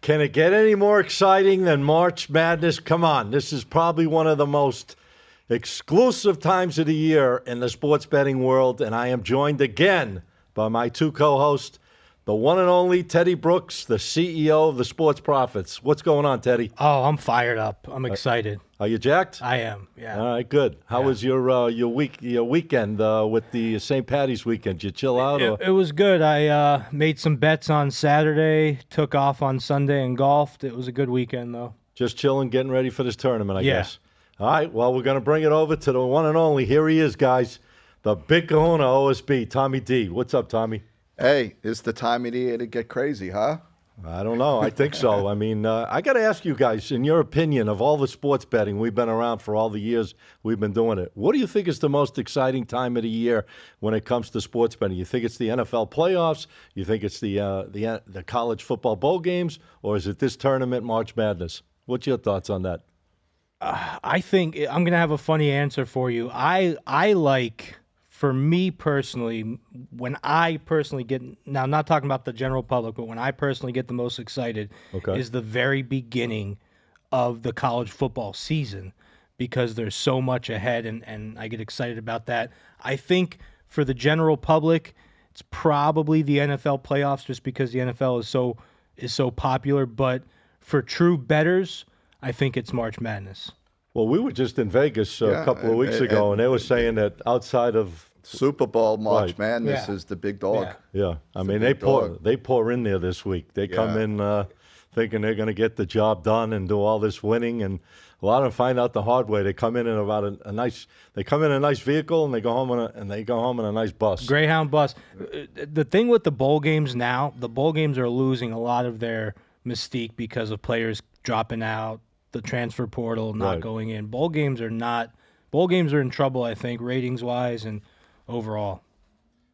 Can it get any more exciting than March Madness? Come on. This is probably one of the most exclusive times of the year in the sports betting world, and I am joined again by my two co-hosts, the one and only Teddy Brooks, the CEO of the Sports Profits. What's going on, Teddy? Oh, I'm fired up. I'm excited. Are you jacked? I am, yeah. All right, good. How was your weekend with the St. Patty's weekend? Did you chill out? It was good. I made some bets on Saturday, took off on Sunday and golfed. It was a good weekend, though. Just chilling, getting ready for this tournament, I Yeah. guess. All right, well, we're going to bring it over to the one and only. Here he is, guys. The big kahuna OSB, Tommy D. What's up, Tommy? Hey, it's the time of the year to get crazy, huh? I don't know. I think so. I mean, I got to ask you guys, in your opinion, of all the sports betting, we've been around for all the years we've been doing it. What do you think is the most exciting time of the year when it comes to sports betting? You think it's the NFL playoffs? You think it's the college football bowl games? Or is it this tournament, March Madness? What's your thoughts on that? I think I'm going to have a funny answer for you. I like, for me personally, when I personally get, now I'm not talking about the general public, but when I personally get the most excited is the very beginning of the college football season, because there's so much ahead, and I get excited about that. I think for the general public, it's probably the NFL playoffs, just because the NFL is so popular. But for true bettors, I think it's March Madness. Well, we were just in Vegas a couple of weeks ago, and they were saying that outside of Super Bowl, March Right. Madness Yeah. is the big dog. Yeah. I mean, big dog. they pour in there this week. They come in thinking they're going to get the job done and do all this winning, and a lot of them find out the hard way. They come in about a nice vehicle, and they go home in a nice bus. Greyhound bus. The thing with the bowl games now, the bowl games are losing a lot of their mystique because of players dropping out, the transfer portal not Right. going in. Bowl games are in trouble, I think, ratings wise and overall.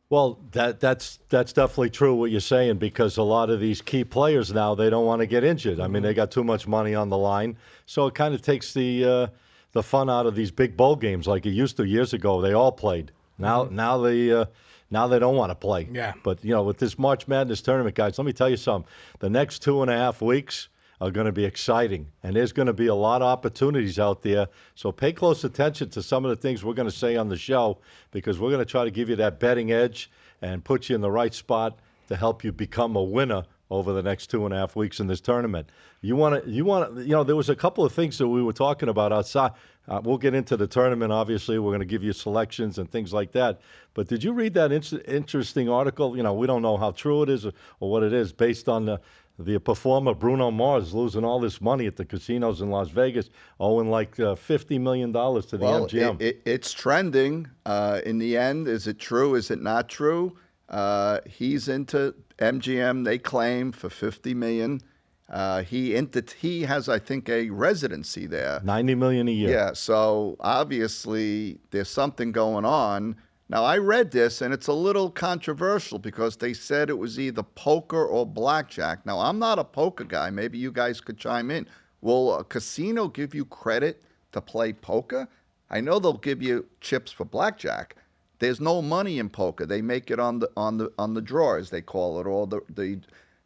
Well, that's definitely true what you're saying, because a lot of these key players now, they don't want to get injured. I mean, they got too much money on the line, so it kind of takes the fun out of these big bowl games like it used to years ago. They all played. Now they don't want to play. Yeah. But with this March Madness tournament, guys, let me tell you something. The next 2.5 weeks are going to be exciting, and there's going to be a lot of opportunities out there. So pay close attention to some of the things we're going to say on the show, because we're going to try to give you that betting edge and put you in the right spot to help you become a winner over the next 2.5 weeks in this tournament. There was a couple of things that we were talking about outside. We'll get into the tournament, obviously. We're going to give you selections and things like that. But did you read that interesting article? We don't know how true it is or what it is, based on the performer Bruno Mars losing all this money at the casinos in Las Vegas, owing like $50 million to the MGM. It's trending. In the end, is it true? Is it not true? He's into MGM, they claim, for $50 million. He has, I think, a residency there. $90 million a year. Yeah, so obviously there's something going on. Now, I read this, and it's a little controversial because they said it was either poker or blackjack. Now, I'm not a poker guy. Maybe you guys could chime in. Will a casino give you credit to play poker? I know they'll give you chips for blackjack. There's no money in poker. They make it on the draw, as they call it, or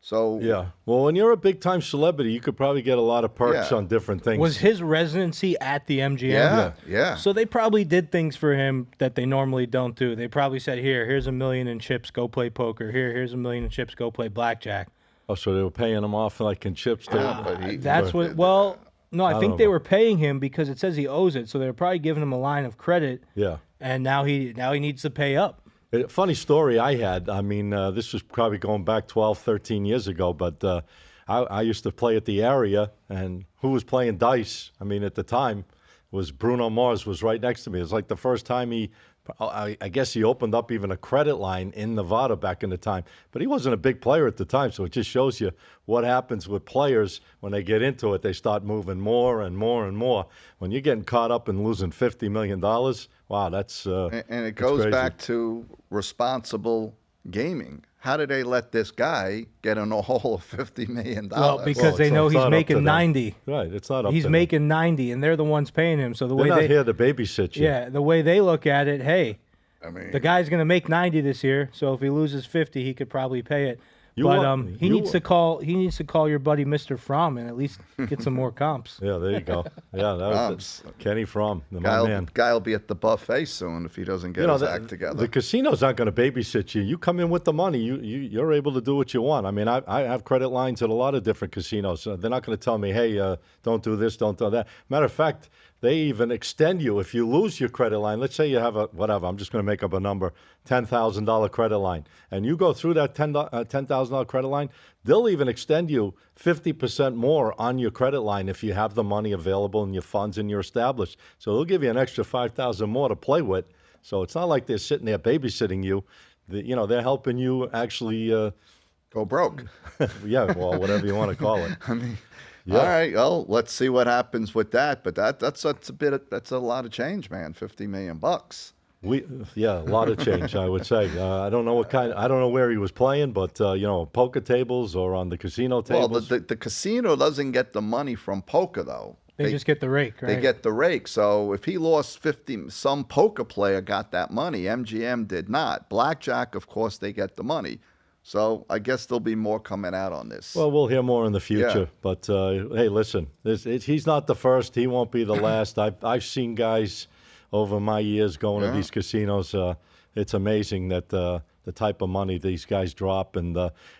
so. Yeah. Well, when you're a big-time celebrity, you could probably get a lot of perks on different things. Was his residency at the MGM? Yeah. So they probably did things for him that they normally don't do. They probably said, here's $1 million in chips, go play poker. Here's $1 million in chips, go play blackjack. Oh, so they were paying him off like in chips too? No, I think they were paying him because it says he owes it. So they were probably giving him a line of credit. Yeah. And now he needs to pay up. A funny story I had. I mean, this was probably going back 12, 13 years ago, but I used to play at the area, and who was playing dice, I mean, at the time, was Bruno Mars was right next to me. It was like the first time I guess he opened up even a credit line in Nevada back in the time. But he wasn't a big player at the time, so it just shows you what happens with players when they get into it. They start moving more and more and more. When you're getting caught up in losing $50 million, wow, that's and it goes crazy. back to responsible gaming. How did they let this guy get in a hole of $50 million? Well, because they know he's making 90. Right, it's not up He's to making 90, and they're the ones paying him. So They're not here to babysit you. Yeah, the way they look at it, hey, I mean, the guy's going to make 90 this year, so if he loses 50, he could probably pay it. He needs to call your buddy Mr. Fromm and at least get some more comps. Yeah, there you go. Yeah, that was Kenny Fromm, my man. Guy'll be at the buffet soon if he doesn't get his act together. The casinos aren't going to babysit you. You come in with the money, you're able to do what you want. I mean, I have credit lines at a lot of different casinos. They're not going to tell me, hey, don't do this, don't do that. Matter of fact, they even extend you if you lose your credit line. Let's say you have I'm just going to make up a number, $10,000 credit line, and you go through that $10,000 credit line, they'll even extend you 50% more on your credit line if you have the money available in your funds and you're established. So they'll give you an extra $5,000 more to play with. So it's not like they're sitting there babysitting you. They're helping you actually go broke. Yeah, well, whatever you want to call it. I mean. Yeah. All right. Well, let's see what happens with that. But that's a lot of change, man. $50 million. A lot of change, I would say. I don't know I don't know where he was playing, but poker tables or on the casino tables. Well, the casino doesn't get the money from poker though. They just get the rake, right? They get the rake. So if he lost 50, some poker player got that money. MGM did not. Blackjack, of course, they get the money. So I guess there'll be more coming out on this. Well, we'll hear more in the future. Yeah. But, hey, listen, he's not the first. He won't be the last. I've seen guys over my years going to these casinos. It's amazing that the type of money these guys drop, and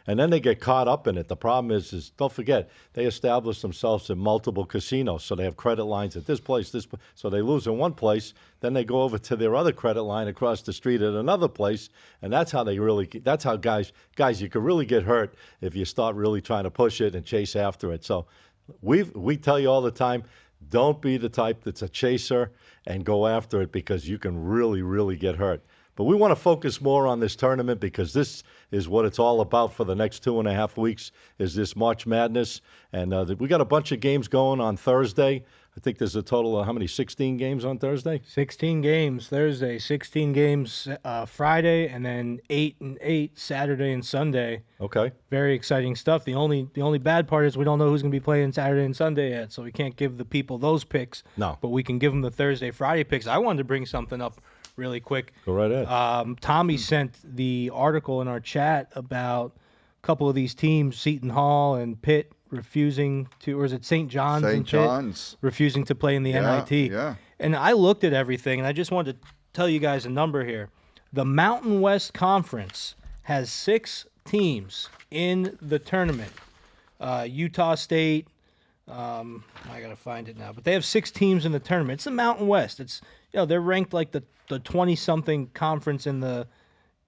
then they get caught up in it. The problem is don't forget, they establish themselves in multiple casinos, so they have credit lines at this place, so they lose in one place, then they go over to their other credit line across the street at another place, and that's how guys, you could really get hurt if you start really trying to push it and chase after it. So we tell you all the time, don't be the type that's a chaser and go after it, because you can really, really get hurt. But we want to focus more on this tournament, because this is what it's all about for the next 2.5 weeks, is this March Madness. And we got a bunch of games going on Thursday. I think there's a total of 16 games on Thursday? 16 games Thursday, 16 games Friday, and then 8 and 8 Saturday and Sunday. Okay. Very exciting stuff. The only bad part is we don't know who's going to be playing Saturday and Sunday yet, so we can't give the people those picks. No. But we can give them the Thursday, Friday picks. I wanted to bring something up really quick. Go right ahead. Tommy sent the article in our chat about a couple of these teams, Seton Hall and Pitt, refusing to, or is it St. John's and Pitt, refusing to play in the NIT. Yeah. And I looked at everything, and I just wanted to tell you guys a number here. The Mountain West Conference has 6 teams in the tournament. Utah State, I got to find it now, but they have 6 teams in the tournament. It's the Mountain West. It's, they're ranked like the 20-something conference in the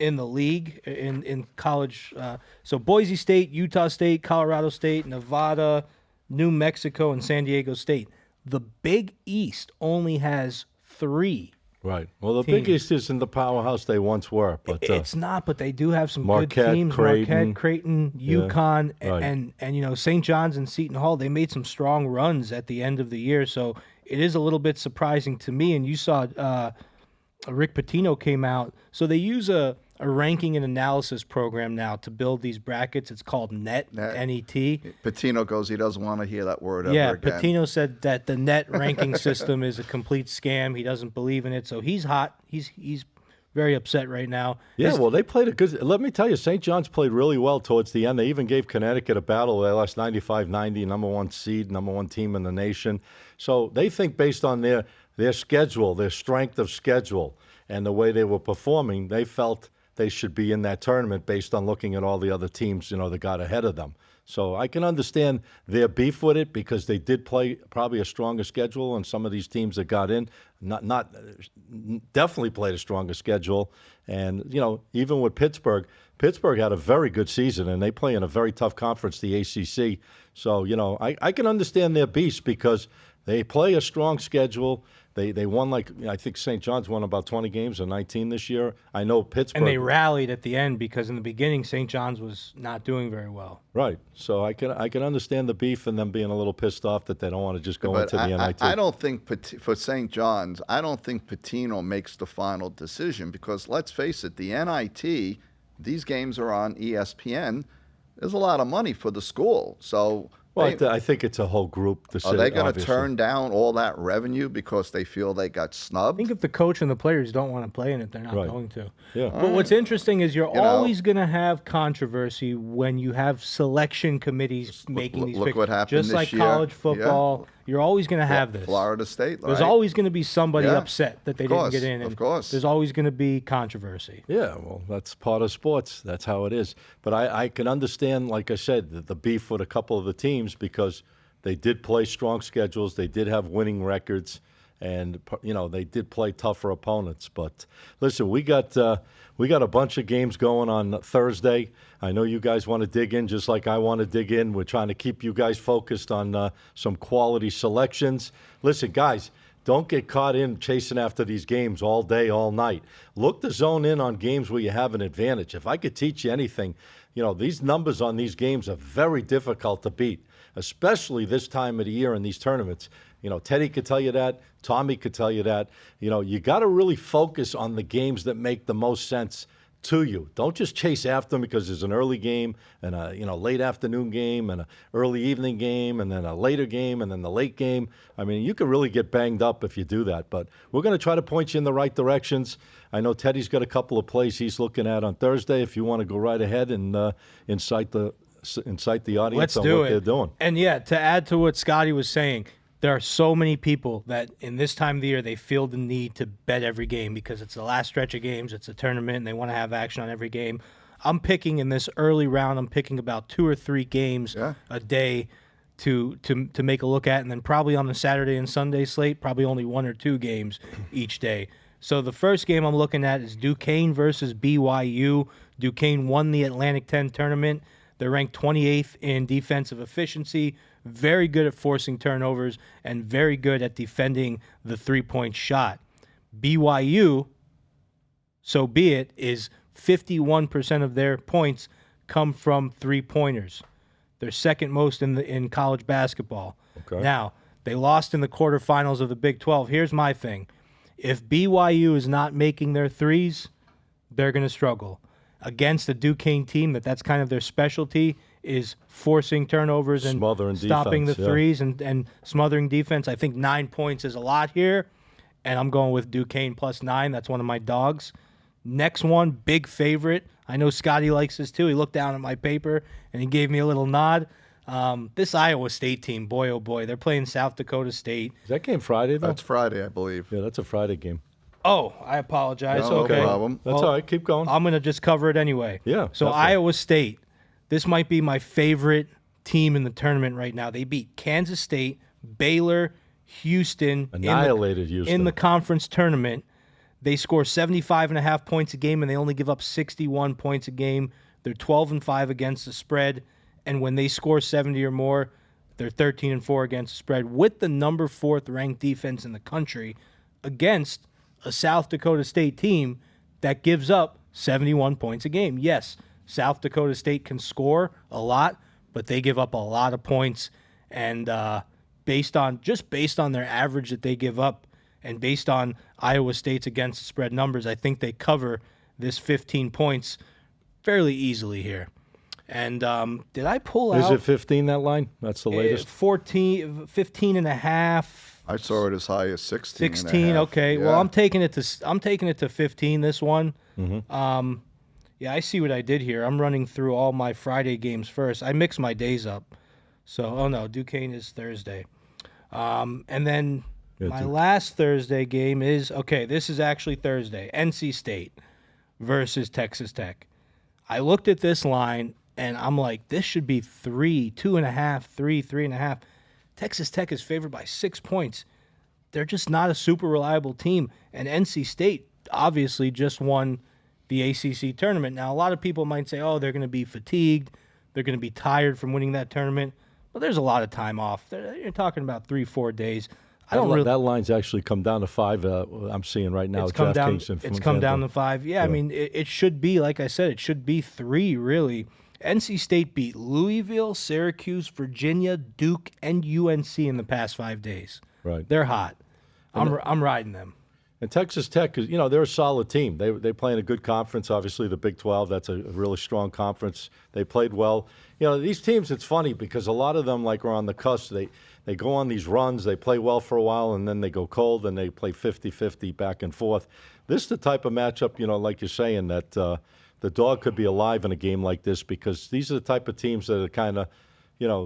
league in college. So Boise State, Utah State, Colorado State, Nevada, New Mexico, and San Diego State. The Big East only has 3. Right. Well, the Big East isn't the powerhouse they once were, but it's not. But they do have some Marquette, good teams: Marquette, Creighton, UConn, right. and St. John's and Seton Hall. They made some strong runs at the end of the year, so it is a little bit surprising to me. And you saw Rick Pitino came out, so they use a ranking and analysis program now to build these brackets. It's called NET, N-E-T. Patino goes, he doesn't want to hear that word ever again. Yeah, Patino said that the NET ranking system is a complete scam. He doesn't believe in it, so he's hot. He's very upset right now. Yeah, well, they played a good. Let me tell you, St. John's played really well towards the end. They even gave Connecticut a battle. They lost 95-90, number 1 seed, number 1 team in the nation. So they think based on their schedule, their strength of schedule, and the way they were performing, they felt they should be in that tournament based on looking at all the other teams, that got ahead of them. So I can understand their beef with it, because they did play probably a stronger schedule, and some of these teams that got in definitely played a stronger schedule. And, even with Pittsburgh had a very good season, and they play in a very tough conference, the ACC. So, I can understand their beast, because they play a strong schedule. They won, I think St. John's won about 20 games or 19 this year. I know Pittsburgh. And they rallied at the end, because in the beginning, St. John's was not doing very well. Right. So I can understand the beef and them being a little pissed off that they don't want to just go into the NIT. I don't think, for St. John's, I don't think Pitino makes the final decision, because let's face it, the NIT, these games are on ESPN. There's a lot of money for the school. So Well, I think it's a whole group Are decision. they going to obviously. turn down all that revenue because they feel they got I snubbed? think if the coach and the players don't want to play in it, they're not Right. going to. Yeah. But what's interesting is you're know- always going to have controversy when you have selection committees making these look picks. what happened Just this like year. college Yeah. football, you're always going to have this. Florida State, right? There's always going to be somebody Yeah. upset that they course, didn't get in. of And course. There's always going to be controversy. Yeah, well, that's part of sports. That's how it is. But I can understand, like I said, the beef with a couple of the teams because they did play strong schedules. They did have winning records, and they did play tougher opponents. But listen, we got a bunch of games going on Thursday. I know you guys want to dig in just like I want to dig in. We're trying to keep you guys focused on some quality selections. Listen, guys. Don't get caught in chasing after these games all day, all night. Look to zone in on games where you have an advantage. If I could teach you anything, these numbers on these games are very difficult to beat, especially this time of the year in these tournaments. Teddy could tell you that. Tommy could tell you that. You got to really focus on the games that make the most sense to you. Don't just chase after them because there's an early game and a late afternoon game and an early evening game and then a later game and then the late game. I mean, you could really get banged up if you do that. But we're going to try to point you in the right directions. I know Teddy's got a couple of plays he's looking at on Thursday. If you want to go right ahead and incite the audience Let's on do what it. they're doing. And yeah, to add to what Scotty was saying, there are so many people that in this time of the year they feel the need to bet every game because it's the last stretch of games, it's a tournament, and they want to have action on every game. I'm picking in this early round, I'm picking about 2 or 3 games a day to make a look at, and then probably on the Saturday and Sunday slate, probably only 1 or 2 games each day. So the first game I'm looking at is Duquesne versus BYU. Duquesne won the Atlantic 10 tournament. They're ranked 28th in defensive efficiency, very good at forcing turnovers, and very good at defending the three-point shot. BYU, so be it, is 51% of their points come from three-pointers. They're second most in college basketball. Okay. Now, they lost in the quarterfinals of the Big 12. Here's my thing. If BYU is not making their threes, they're going to struggle. Against the Duquesne team, that's kind of their specialty, is forcing turnovers and Smothering stopping defense, the yeah. threes and smothering defense. I think 9 points is a lot here, and I'm going with Duquesne plus 9. That's one of my dogs. Next one, big favorite. I know Scotty likes this too. He looked down at my paper, and he gave me a little nod. This Iowa State team, boy, oh boy, they're playing South Dakota State. Is that game Friday, though? That's Friday, I believe. Yeah, that's a Friday game. Oh, I apologize. No okay. problem. That's all right. Keep going. I'm going to just cover it anyway. Yeah, So definitely. Iowa State, this might be my favorite team in the tournament right now. They beat Kansas State, Baylor, Houston. Annihilated Houston. In the conference tournament. They score 75.5 points a game, and they only give up 61 points a game. They're 12-5 against the spread, and when they score 70 or more, they're 13-4 against the spread with the number 4th ranked defense in the country against a South Dakota State team that gives up 71 points a game. Yes, South Dakota State can score a lot, but they give up a lot of points, and based on their average that they give up, and based on Iowa State's against the spread numbers, I think they cover this 15 points fairly easily here. And did I pull Is out it 15, that line? That's the latest? 15 and a half? I saw it as high as 16. and a 16. half. Okay. Yeah. Well, I'm taking it to 15 this one. Yeah, I see what I did here. I'm running through all my Friday games first. I mix my days up. So, oh no, Duquesne is Thursday. And then my last Thursday game is, okay, this is actually Thursday. NC State versus Texas Tech. I looked at this line, and I'm like, this should be 3, 2.5, 3, 3.5. Texas Tech is favored by 6 points. They're just not a super reliable team. And NC State obviously just won the ACC tournament. Now, a lot of people might say, oh, they're going to be fatigued. They're going to be tired from winning that tournament. But there's a lot of time off. You're talking about 3-4 days. I don't really. That line's actually come down to 5. I'm seeing right now. It's come down. DraftKings and It's come down FanDuel. to 5. Yeah, I mean, it should be, like I said, it should be 3 really. NC State beat Louisville, Syracuse, Virginia, Duke, and UNC in the past 5 days. Right. They're hot. I'm riding them. And Texas Tech is, they're a solid team. They play in a good conference. Obviously, the Big 12. That's a really strong conference. They played well. These teams. It's funny because a lot of them are on the cusp. They go on these runs. They play well for a while, and then they go cold, and they play 50-50 back and forth. This is the type of matchup, like you're saying, that the dog could be alive in a game like this because these are the type of teams that are kind of,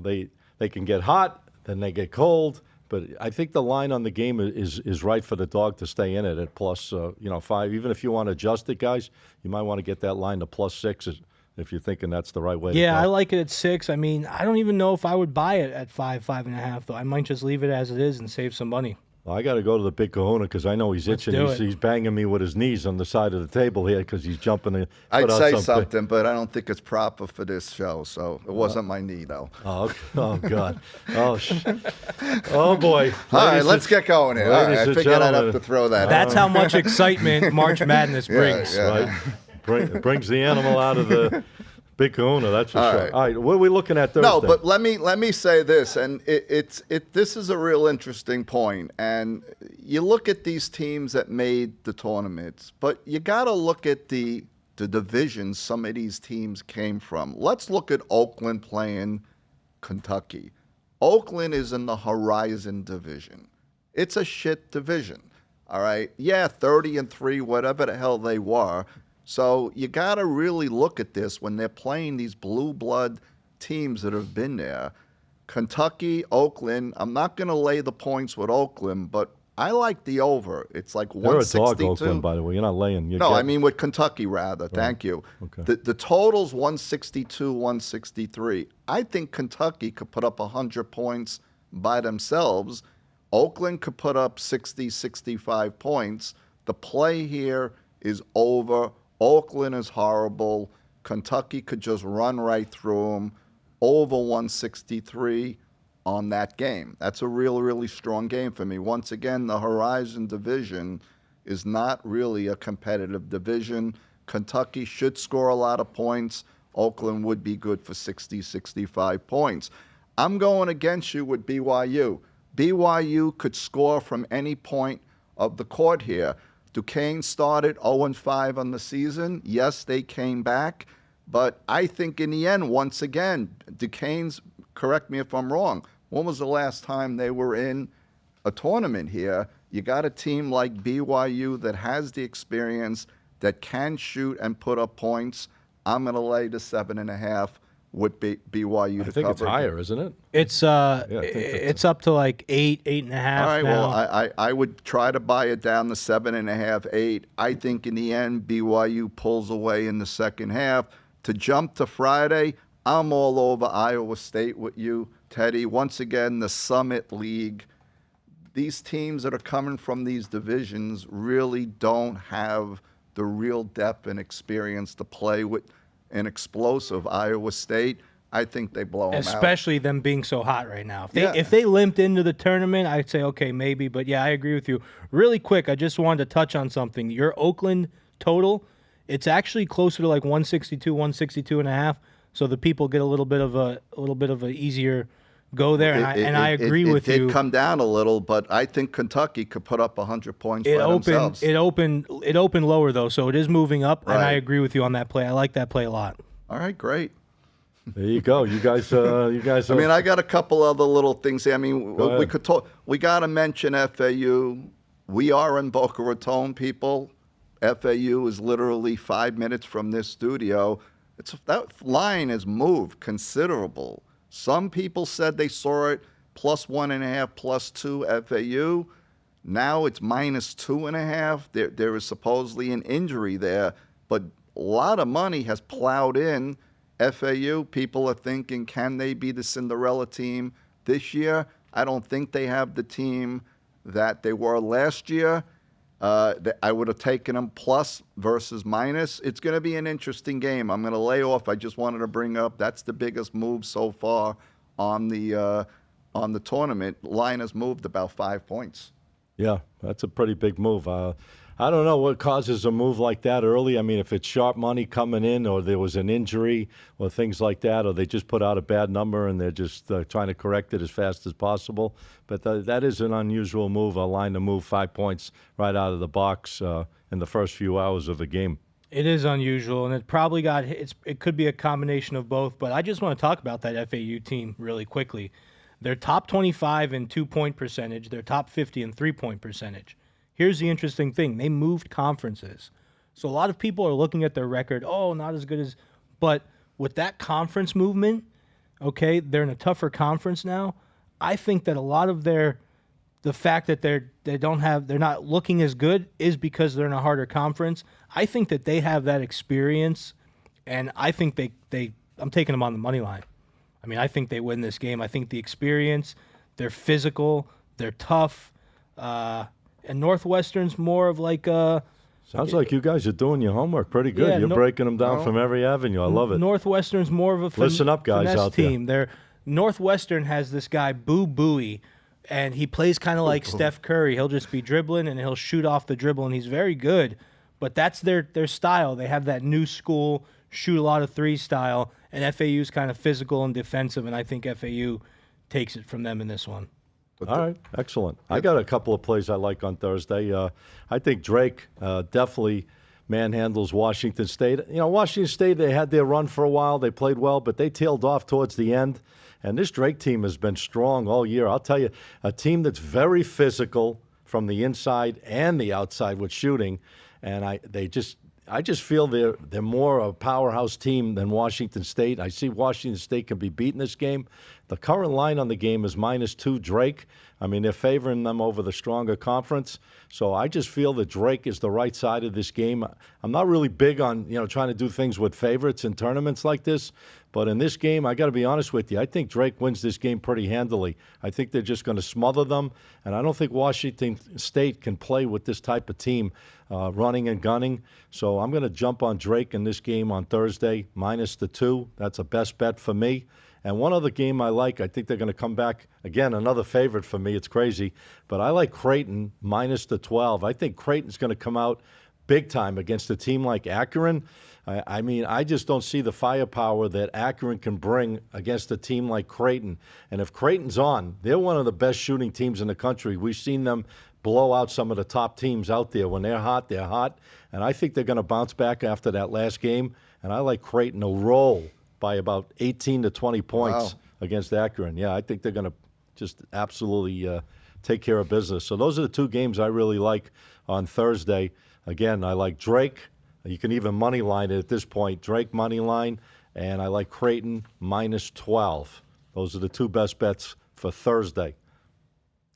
they can get hot, then they get cold. But I think the line on the game is right for the dog to stay in it at plus, 5. Even if you want to adjust it, guys, you might want to get that line to +6 if you're thinking that's the right way to go. Yeah, I like it at 6. I mean, I don't even know if I would buy it at 5, 5.5, though. I might just leave it as it is and save some money. Well, I got to go to the Big Kahuna because I know he's itching. He's banging me with his knees on the side of the table here because he's jumping. I'd say something, but I don't think it's proper for this show, so it wasn't my knee, though. Oh God. Oh, boy. All right, let's get going here. All right, I figured I'd have to throw that That's how much excitement March Madness brings. Yeah. Right? It brings the animal out of the Big Kahuna, that's for sure. All right, what are we looking at Thursday? No, but let me say this, and this is a real interesting point. And you look at these teams that made the tournaments, but you got to look at the divisions some of these teams came from. Let's look at Oakland playing Kentucky. Oakland is in the Horizon division. It's a shit division. All right, yeah, 30-3, whatever the hell they were. So you got to really look at this when they're playing these blue blood teams that have been there. Kentucky, Oakland, I'm not going to lay the points with Oakland, but I like the over. It's like 162. They're a dog, Oakland, by the way. You're not laying. I mean with Kentucky, rather. Right. Thank you. Okay. The total's 162, 163. I think Kentucky could put up 100 points by themselves. Oakland could put up 60, 65 points. The play here is over. Oakland is horrible. Kentucky could just run right through them. Over 163 on that game. That's a really strong game for me. Once again, the Horizon division is not really a competitive division. Kentucky should score a lot of points. Oakland would be good for 60, 65 points. I'm going against you with BYU. BYU could score from any point of the court here. Duquesne started 0-5 on the season. Yes, they came back. But I think in the end, once again, Duquesne's, correct me if I'm wrong, when was the last time they were in a tournament here? You got a team like BYU that has the experience, that can shoot and put up points. I'm going to lay the 7.5 with BYU to cover. I think it's higher, isn't it? It's it's up to like 8, 8.5. All right, now. well, I would try to buy it down to 7.5, 8. I think in the end, BYU pulls away in the second half. To jump to Friday, I'm all over Iowa State with you, Teddy. Once again, the Summit League. These teams that are coming from these divisions really don't have the real depth and experience to play with an explosive Iowa State. I think they blow them out. Especially them being so hot right now. If they limped into the tournament, I'd say, okay, maybe. But, yeah, I agree with you. Really quick, I just wanted to touch on something. Your Oakland total, it's actually closer to like 162, 162.5. So the people get a little bit of a easier go there. And I agree with you. It did come down a little, but I think Kentucky could put up 100 points by themselves. It opened lower, though, so it is moving up, Right. and I agree with you on that play. I like that play a lot. All right, great. There you go. You guys. I mean, I got a couple other little things here. I mean, we could talk. We got to mention FAU. We are in Boca Raton, people. FAU is literally 5 minutes from this studio. That line has moved considerable. Some people said they saw it +1.5, +2 FAU. Now it's -2.5. There is supposedly an injury there, but a lot of money has plowed in. FAU, people are thinking, can they be the Cinderella team this year? I don't think they have the team that they were last year. I would have taken them plus versus minus. It's going to be an interesting game. I'm going to lay off. I just wanted to bring up that's the biggest move so far on the tournament. Line has moved about 5 points. Yeah, that's a pretty big move. I don't know what causes a move like that early. I mean, if it's sharp money coming in, or there was an injury, or things like that, or they just put out a bad number and they're just trying to correct it as fast as possible. But that is an unusual move, a line to move 5 points right out of the box in the first few hours of the game. It is unusual, and it probably it could be a combination of both, but I just want to talk about that FAU team really quickly. They're top 25 in 2-point percentage. They're top 50 in 3-point percentage. Here's the interesting thing. They moved conferences. So a lot of people are looking at their record, oh, not as good as, but with that conference movement, okay, they're in a tougher conference now. I think that a lot of the fact that they're not looking as good is because they're in a harder conference. I think that they have that experience, and I think I'm taking them on the money line. I mean, I think they win this game. I think the experience, they're physical, they're tough, and Northwestern's more of like a. Sounds like you guys are doing your homework pretty good. Yeah, You're breaking them down from every avenue. I love it. Northwestern's more of a Listen up, guys finesse out there. team. Northwestern has this guy Boo Buie, and he plays kind of like Steph Curry. He'll just be dribbling and he'll shoot off the dribble, and he's very good. But that's their style. They have that new school shoot a lot of threes style, and FAU's kind of physical and defensive, and I think FAU takes it from them in this one. All right, excellent. I got a couple of plays I like on Thursday. I think Drake definitely manhandles Washington State. You know, Washington State, they had their run for a while. They played well, but they tailed off towards the end. And this Drake team has been strong all year. I'll tell you, a team that's very physical from the inside and the outside with shooting. And I just feel they're more a powerhouse team than Washington State. I see Washington State can be beaten this game. The current line on the game is -2 Drake. I mean, they're favoring them over the stronger conference. So I just feel that Drake is the right side of this game. I'm not really big on, trying to do things with favorites in tournaments like this. But in this game, I got to be honest with you, I think Drake wins this game pretty handily. I think they're just going to smother them. And I don't think Washington State can play with this type of team running and gunning. So I'm going to jump on Drake in this game on Thursday, -2. That's a best bet for me. And one other game I like, I think they're going to come back. Again, another favorite for me. It's crazy. But I like Creighton -12. I think Creighton's going to come out big time against a team like Akron. I mean, I just don't see the firepower that Akron can bring against a team like Creighton. And if Creighton's on, they're one of the best shooting teams in the country. We've seen them blow out some of the top teams out there. When they're hot, they're hot. And I think they're going to bounce back after that last game. And I like Creighton to roll by about 18 to 20 points against Akron. Yeah, I think they're going to just absolutely take care of business. So those are the two games I really like on Thursday. Again, I like Drake. You can even money line it at this point. Drake money line, and I like Creighton -12. Those are the two best bets for Thursday.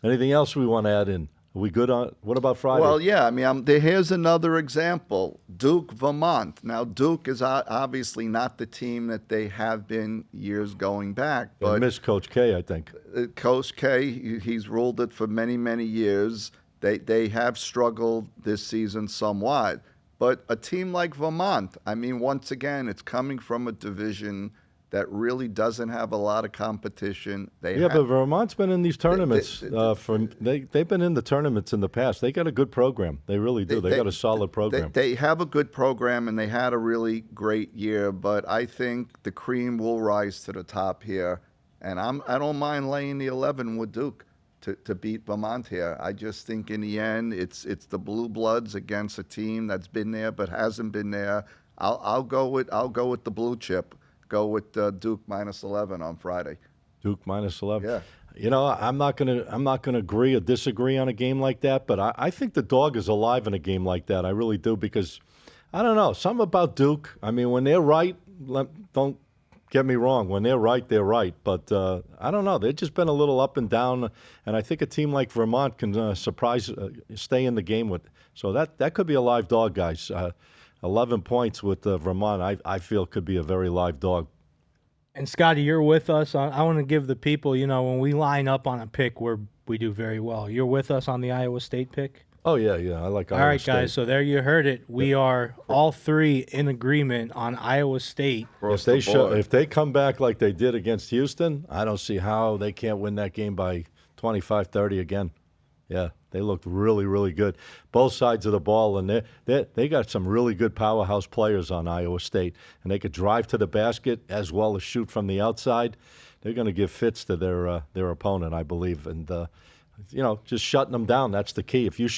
Anything else we want to add in? Are we good on? What about Friday? Well, yeah. I mean, here's another example: Duke, Vermont. Now, Duke is obviously not the team that they have been years going back. They But miss Coach K, I think. Coach K, he's ruled it for many, many years. They have struggled this season somewhat. But a team like Vermont, I mean, once again, it's coming from a division that really doesn't have a lot of competition. But Vermont's been in these tournaments. They've been in the tournaments in the past. They got a good program. They really do. They got a solid program. They have a good program, and they had a really great year. But I think the cream will rise to the top here. And I don't mind laying the 11 with Duke to beat Vermont here. I just think in the end, it's the Blue Bloods against a team that's been there but hasn't been there. I'll go with the blue chip. Go with Duke -11 on Friday. Duke -11. Yeah. You know, I'm not gonna agree or disagree on a game like that, but I think the dog is alive in a game like that. I really do, because I don't know, something about Duke. I mean, when they're right, don't get me wrong. When they're right, they're right. But I don't know. They've just been a little up and down, and I think a team like Vermont can stay in the game with. So that could be a live dog, guys. 11 points with Vermont, I feel, could be a very live dog. And Scotty, you're with us. I want to give the people, when we line up on a pick, we do very well. You're with us on the Iowa State pick? Oh, yeah. I like Iowa State. All right, guys, so there you heard it. We are all three in agreement on Iowa State. If they come back like they did against Houston, I don't see how they can't win that game by 25-30 again. Yeah, they looked really, really good. Both sides of the ball, and they got some really good powerhouse players on Iowa State, and they could drive to the basket as well as shoot from the outside. They're going to give fits to their opponent, I believe, and just shutting them down. That's the key. If you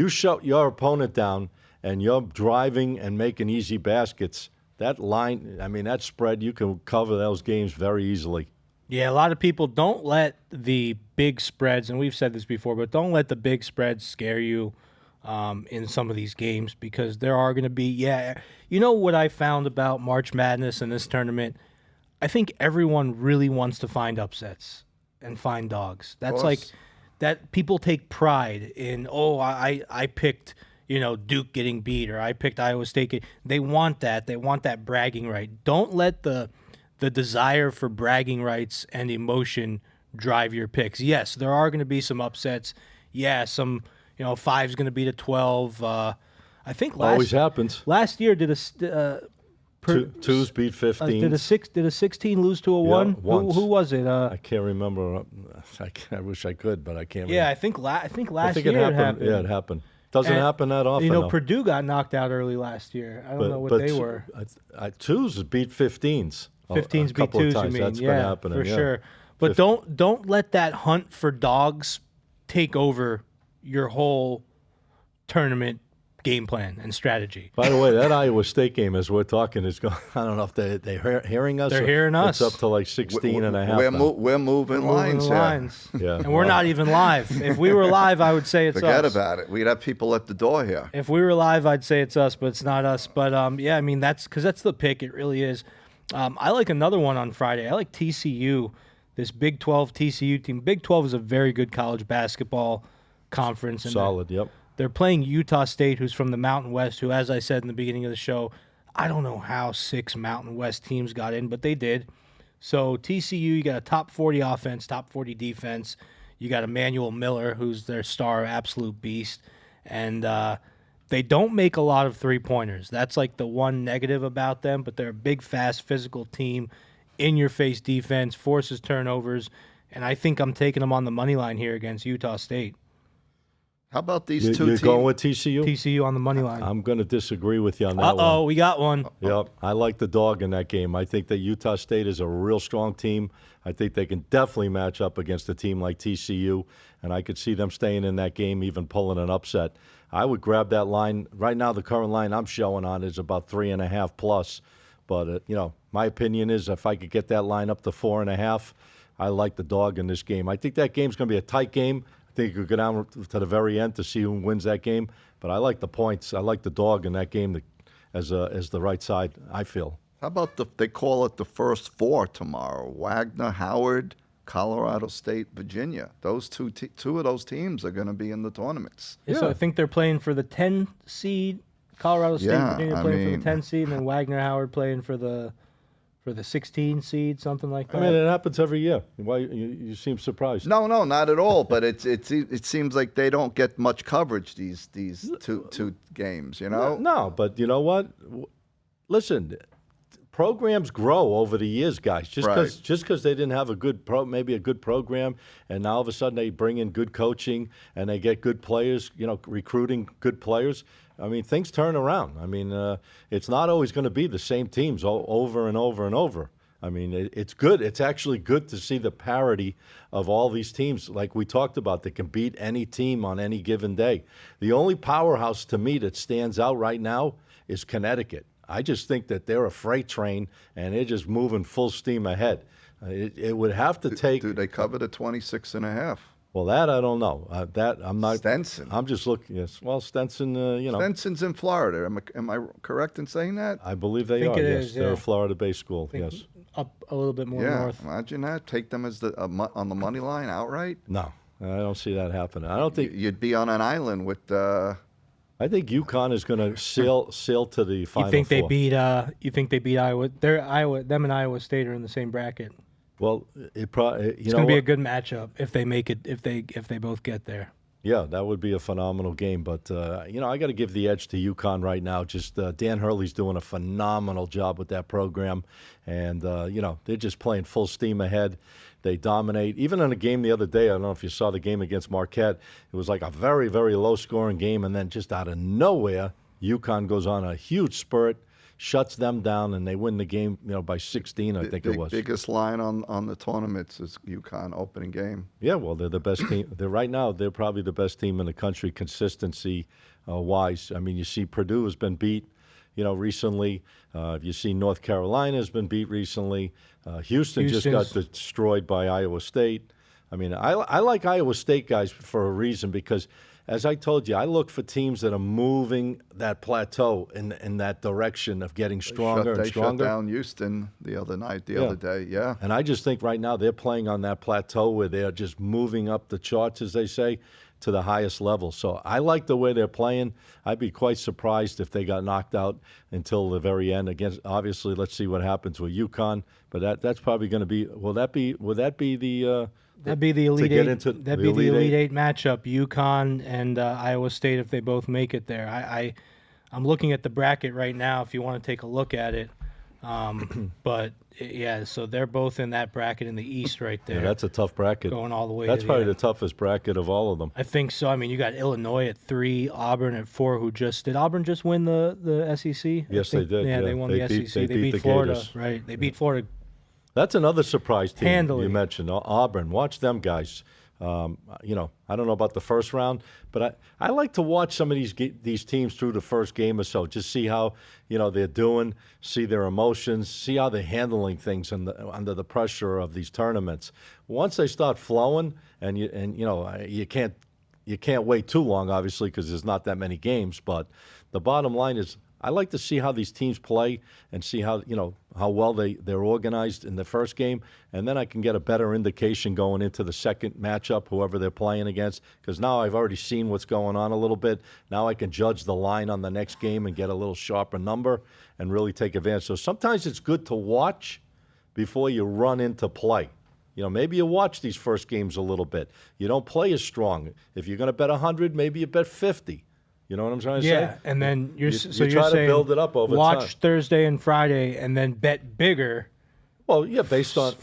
shut your opponent down and you're driving and making easy baskets, that line, I mean, that spread, you can cover those games very easily. Yeah, a lot of people don't let the big spreads, and we've said this before, but don't let the big spreads scare you in some of these games, because there are going to be, you know what I found about March Madness and this tournament? I think everyone really wants to find upsets and find dogs. That's like, that people take pride in, I picked, Duke getting beat, or I picked Iowa State. They want that. They want that bragging right. Don't let the desire for bragging rights and emotion drive your picks. Yes, there are going to be some upsets. Yeah, some 5's going to beat a 12. I think Always happens. Last year did Twos beat 15. did a 16 lose to a 1? Once. Who was it? I can't remember. I wish I could, but I can't. Yeah, remember. I think last year it happened. Yeah, it happened. Doesn't happen that often. You know, Purdue got knocked out early last year. I don't know what they were. Twos beat 15s. 15s beat 2s, you mean? That's been happening, for sure. But don't let that hunt for dogs take over your whole tournament game plan and strategy. By the way, that Iowa State game, as we're talking, is going. I don't know if they're hearing us. They're hearing us. It's up to like 16 and a half. We're moving lines. Yeah, and we're not even live. If we were live, I would say it's Forget us. about it. We'd have people at the door here. If we were live, I'd say it's us, but it's not us. But yeah, I mean that's the pick. It really is. I like another one on Friday. I like TCU, this Big 12 TCU team. Big 12 is a very good college basketball conference. And solid. Yep. They're playing Utah State, who's from the Mountain West, who, as I said in the beginning of the show, I don't know how 6 Mountain West teams got in, but they did. So TCU, you got a top 40 offense, top 40 defense. You got Emmanuel Miller, who's their star, absolute beast. And they don't make a lot of three-pointers. That's like the one negative about them, but they're a big, fast, physical team, in-your-face defense, forces turnovers, and I think I'm taking them on the money line here against Utah State. How about these two You're teams? going with TCU? TCU on the money line. I'm going to disagree with you on that one. Uh-oh, we got one. Yep, I like the dog in that game. I think that Utah State is a real strong team. I think they can definitely match up against a team like TCU, and I could see them staying in that game, even pulling an upset. I would grab that line. Right now, the current line I'm showing on is about 3.5 plus. But, my opinion is if I could get that line up to 4.5, I like the dog in this game. I think that game's going to be a tight game. I think you could go down to the very end to see who wins that game. But I like the points. I like the dog in that game as the right side, I feel. How about they call it the first 4 tomorrow? Wagner, Howard, Colorado State, Virginia. Those two of those teams are going to be in the tournaments. Yeah. So I think they're playing for the 10 seed. Colorado State, Virginia playing for the 10 seed, and then Wagner, Howard playing for the 16 seed, something like that. I mean, it happens every year. Why you seem surprised? No, not at all. But it seems like they don't get much coverage these two games. No, but you know what? Listen, programs grow over the years, guys. Just because they didn't have a good program, and now all of a sudden they bring in good coaching and they get good players. Recruiting good players. I mean, things turn around. I mean, it's not always going to be the same teams over and over and over. I mean, it's good. It's actually good to see the parity of all these teams, like we talked about, that can beat any team on any given day. The only powerhouse to me that stands out right now is Connecticut. I just think that they're a freight train, and they're just moving full steam ahead. It would have to take. Do they cover the 26.5? Well, that I don't know. That I'm not. Stenson. I'm just looking. Yes. Well, Stenson. Stenson's in Florida. Am I correct in saying that? I believe they are. Yes, they're a Florida-based school. Yes. Up a little bit more yeah, north. Imagine that. Take them as on the money line outright. No, I don't see that happening. I don't think you'd be on an island with. I think UConn is going to sail to the Final You think Four. they beat? You think they beat Iowa? Them and Iowa State are in the same bracket. Well, it's going to be a good matchup if they make it. If they both get there. Yeah, that would be a phenomenal game. But I got to give the edge to UConn right now. Just Dan Hurley's doing a phenomenal job with that program, and they're just playing full steam ahead. They dominate. Even in a game the other day, I don't know if you saw the game against Marquette, it was like a very, very low-scoring game, and then just out of nowhere, UConn goes on a huge spurt, shuts them down, and they win the game, by 16, I think it was. Biggest line on the tournaments is UConn opening game. Yeah, well, they're the best team. Right now, they're probably the best team in the country consistency-wise. I mean, you see Purdue has been beat, recently. You see North Carolina has been beat recently. Houston just got destroyed by Iowa State. I mean, I like Iowa State guys for a reason because, as I told you, I look for teams that are moving that plateau in that direction of getting stronger and stronger. They shut down Houston the other day, yeah. And I just think right now they're playing on that plateau where they're just moving up the charts, as they say, to the highest level. So I like the way they're playing. I'd be quite surprised if they got knocked out until the very end. Obviously, let's see what happens with UConn. But that's probably going to be. Would that be the? That'd be the Elite Eight. That'd be the Elite Eight matchup: UConn and Iowa State if they both make it there. I'm looking at the bracket right now. If you want to take a look at it, but yeah, so they're both in that bracket in the East right there. Yeah, that's a tough bracket. Going all the way. That's to probably the the toughest bracket of all of them. I think so. I mean, you got Illinois at 3, Auburn at 4. Did Auburn just win the SEC? Yes, they did. Yeah, they won the SEC. They beat Florida, Gators. right? They beat Florida. That's another surprise team Handily. you mentioned, Auburn. Watch them guys. I don't know about the first round, but I like to watch some of these teams through the first game or so, just see how they're doing, see their emotions, see how they're handling things under the pressure of these tournaments. Once they start flowing, you can't wait too long, obviously, because there's not that many games. But the bottom line is, I like to see how these teams play and see how well they're organized in the first game, and then I can get a better indication going into the second matchup, whoever they're playing against, because now I've already seen what's going on a little bit. Now I can judge the line on the next game and get a little sharper number and really take advantage. So sometimes it's good to watch before you run into play. Maybe you watch these first games a little bit. You don't play as strong. If you're going to bet 100, maybe you bet 50. You know what I'm trying to say? Yeah, and then you're try saying to build it up over watch time. Thursday and Friday, and then bet bigger. Well, yeah, based on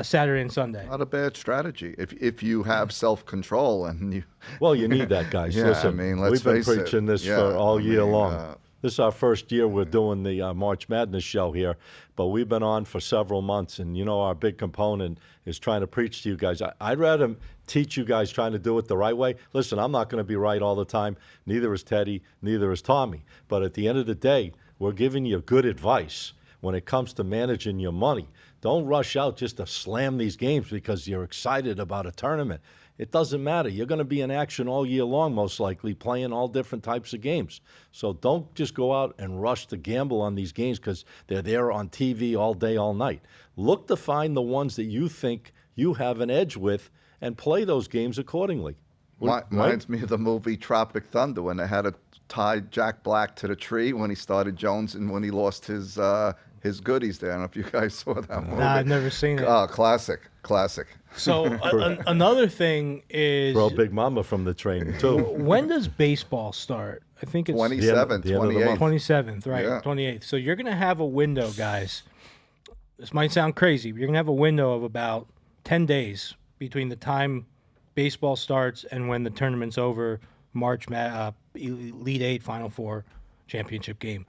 Saturday and Sunday. Not a bad strategy if you have self-control and you. Well, you need that, guys. Yeah, Listen, I mean, let's we've been face it. preaching this Yeah, for all year long. uh, This is our first year we're doing the March Madness show here, but we've been on for several months, and our big component is trying to preach to you guys. I'd rather teach you guys trying to do it the right way. Listen, I'm not going to be right all the time. Neither is Teddy. Neither is Tommy. But at the end of the day, we're giving you good advice when it comes to managing your money. Don't rush out just to slam these games because you're excited about a tournament. It doesn't matter. You're going to be in action all year long, most likely, playing all different types of games. So don't just go out and rush to gamble on these games because they're there on TV all day, all night. Look to find the ones that you think you have an edge with and play those games accordingly. Reminds me of the movie Tropic Thunder when they had to tie Jack Black to the tree when he started Jones and when he lost his goodies there. I don't know if you guys saw that movie. Nah, I've never seen it. Oh, classic. So another thing is Throw Big Mama from the train, too. when does baseball start? I think it's 27th, the end of the month. 27th, right? Yeah. 28th. So you're going to have a window, guys. This might sound crazy, but you're going to have a window of about 10 days between the time baseball starts and when the tournament's over, Elite Eight, Final Four, championship game.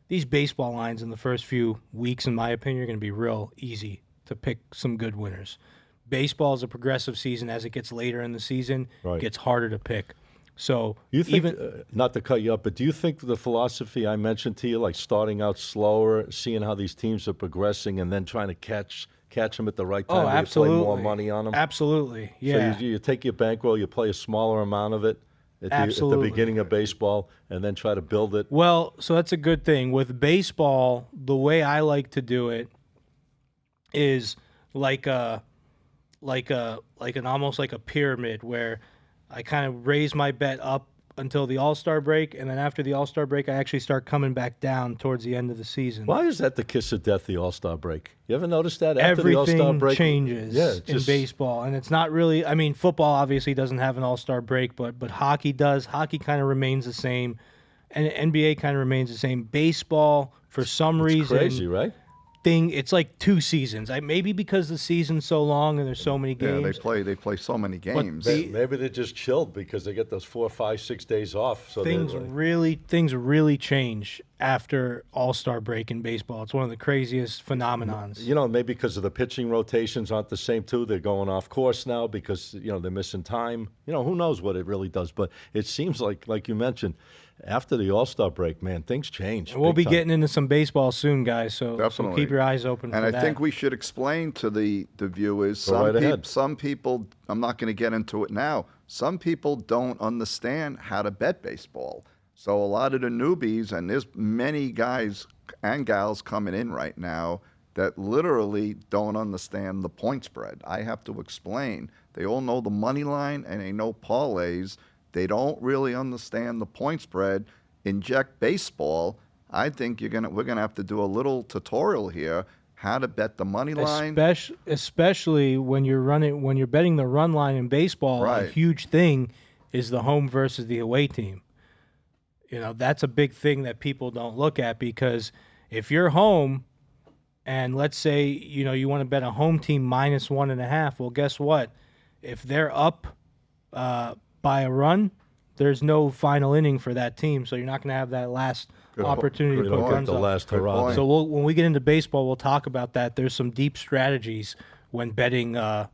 These baseball lines in the first few weeks, in my opinion, are going to be real easy to pick some good winners. Baseball is a progressive season. As it gets later in the season, it gets harder to pick. So You think, not to cut you up, but do you think the philosophy I mentioned to you, like starting out slower, seeing how these teams are progressing, and then trying to catch them at the right time, where absolutely, you play more money on them? Absolutely, yeah. So you take your bankroll, you play a smaller amount of it at the beginning of baseball, and then try to build it. Well, so that's a good thing. With baseball, the way I like to do it is like an almost like a pyramid where I kind of raise my bet up until the All-Star break, and then after the All-Star break, I actually start coming back down towards the end of the season. Why is that the kiss of death, the All-Star break? You ever noticed that? After the All-Star Everything break, changes in baseball, and it's not really. I mean, football obviously doesn't have an All-Star break, but hockey does. Hockey kind of remains the same, and NBA kind of remains the same. Baseball, for some reason, crazy, right? thing. It's like 2 seasons. Maybe because the season's so long and there's so many Yeah, games. they play so many games. Maybe they're just chilled because they get those 4, 5, 6 days off. So things really change after All-Star break in baseball. It's one of the craziest phenomenons. You know, maybe because of the pitching rotations aren't the same too. They're going off course now because they're missing time. Who knows what it really does? But it seems like you mentioned, after the All-Star break, man, things change. And we'll be big time. getting into some baseball soon, guys. So Definitely. keep your eyes open And for I that. think we should explain to the viewers. Go right ahead. Some people, I'm not going to get into it now. Some people don't understand how to bet baseball. So a lot of the newbies, and there's many guys and gals coming in right now that literally don't understand the point spread. I have to explain. They all know the money line and they know parlays. They don't really understand the point spread. Inject baseball. I think we're gonna have to do a little tutorial here how to bet the money line. Especially when you're betting the run line in baseball. A Right. huge thing is the home versus the away team. That's a big thing that people don't look at, because if you're home and let's say you want to bet a home team -1.5, well, guess what? If they're up by a run, there's no final inning for that team, so you're not going to have that last opportunity You to don't put get runs the up. last Good hurrah. point. So when we get into baseball, we'll talk about that. There's some deep strategies when betting the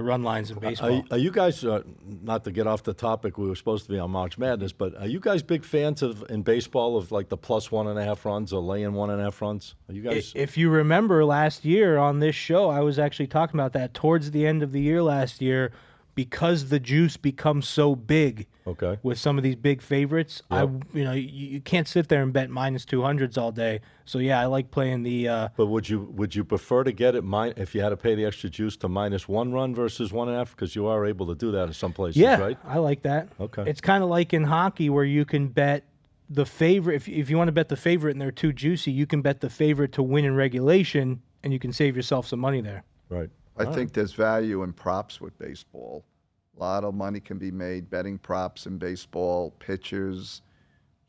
run lines in baseball. Are you guys, not to get off the topic, we were supposed to be on March Madness, but are you guys big fans in baseball of like the +1.5 runs or laying 1.5 runs? Are you guys? If you remember last year on this show, I was actually talking about that towards the end of the year last year, because the juice becomes so big Okay. with some of these big favorites. Yep. You can't sit there and bet -200s all day. So yeah, I like playing the. But would you prefer to get it if you had to pay the extra juice to -1 run versus 1.5? Because you are able to do that in some places, Yeah, right? I like that. Okay. It's kind of like in hockey where you can bet the favorite. If you want to bet the favorite and they're too juicy, you can bet the favorite to win in regulation, and you can save yourself some money there. Right. I think there's value in props with baseball. A lot of money can be made betting props in baseball, pitchers,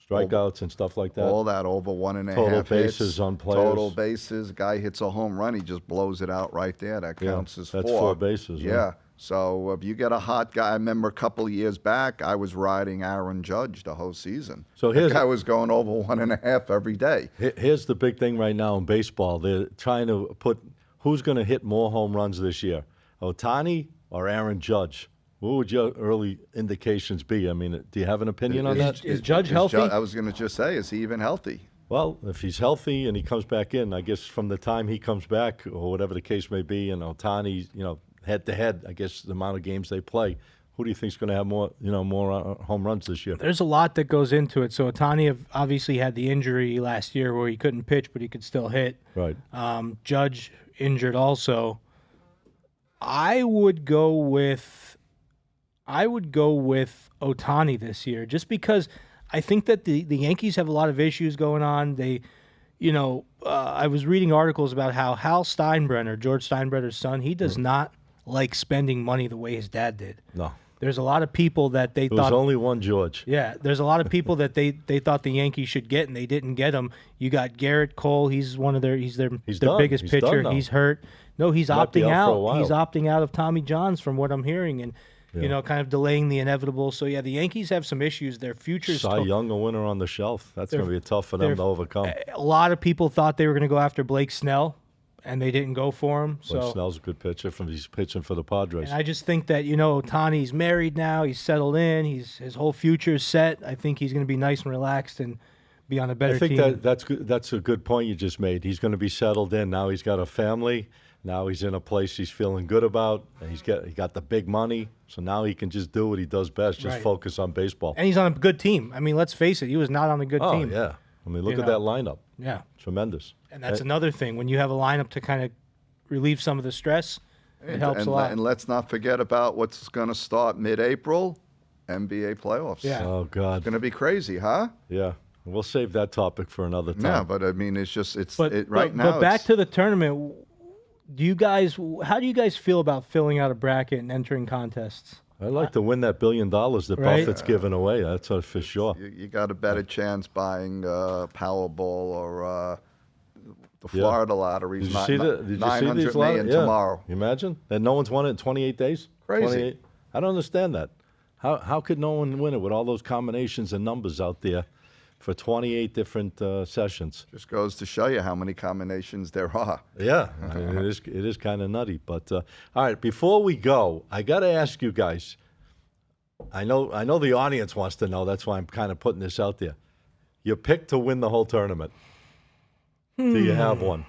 Strikeouts and stuff like that. all that over 1.5 Total hits. bases on players. Total bases. Guy hits a home run, he just blows it out right there. That Yeah, counts as that's 4. 4 bases, Yeah. right? So if you get a hot guy, I remember a couple of years back, I was riding Aaron Judge the whole season. So That here's- guy was going over 1.5 every day. Here's the big thing right now in baseball. They're trying to put who's going to hit more home runs this year, Ohtani or Aaron Judge? What would your early indications be? I mean, do you have an opinion on that? Is Judge Is healthy? I was going to just say, is he even healthy? Well, if he's healthy and he comes back in, I guess from the time he comes back or whatever the case may be, and Ohtani, head to head, I guess the amount of games they play, who do you think is going to have more home runs this year? There's a lot that goes into it. So Ohtani obviously had the injury last year where he couldn't pitch, but he could still hit. Right. Judge injured also. I would go with Ohtani this year, just because I think that the Yankees have a lot of issues going on. They, I was reading articles about how Hal Steinbrenner, George Steinbrenner's son, he does not like spending money the way his dad did. No. There's a lot of people that they There was thought. only one George. Yeah, there's a lot of people that they thought the Yankees should get and they didn't get him. You got Garrett Cole. He's one of their their done. biggest He's pitcher. done now. He's hurt. No, he's Might be opting out for a out. while. He's opting out of Tommy John's from what I'm hearing, and kind of delaying the inevitable. So yeah, the Yankees have some issues. Their future's Cy Young, a winner on the shelf. That's going to be tough for them to overcome. a lot of people thought they were going to go after Blake Snell, and they didn't go for him. Blake So Snell's a good pitcher. He's pitching for the Padres. and I just think that Ohtani's married now. He's settled in. His whole future's set. I think he's going to be nice and relaxed and be on a better I think team. that's good. That's a good point you just made. He's going to be settled in now. He's got a family. Now he's in a place he's feeling good about. And he got the big money, so now he can just do what he does best, just Right. focus on baseball. And he's on a good team. I mean, let's face it, he was not on a good Oh team. yeah, I mean look You at know. that lineup. Yeah. Tremendous. And that's another thing. When you have a lineup to kind of relieve some of the stress, it helps a lot. And let's not forget about what's going to start mid-April, NBA playoffs. Yeah. Oh God. Going to be crazy, huh? Yeah. We'll save that topic for another time. Yeah, but I mean, it's just But right now. But back it's- to the tournament. How do you guys feel about filling out a bracket and entering contests? I'd like to win that $1 billion that Right. Buffett's giving away. That's for sure. you got a better chance buying Powerball or The Florida lottery Did is you see the? Did you see 900 these million Yeah. tomorrow. You imagine? And no one's won it in 28 days. Crazy. 28? I don't understand that. How could no one win it with all those combinations and numbers out there for 28 different sessions? Just goes to show you how many combinations there are. Yeah, I mean, it is kind of nutty. But all right, before we go, I got to ask you guys. I know the audience wants to know. That's why I'm kind of putting this out there. Your pick to win the whole tournament. Do you have one?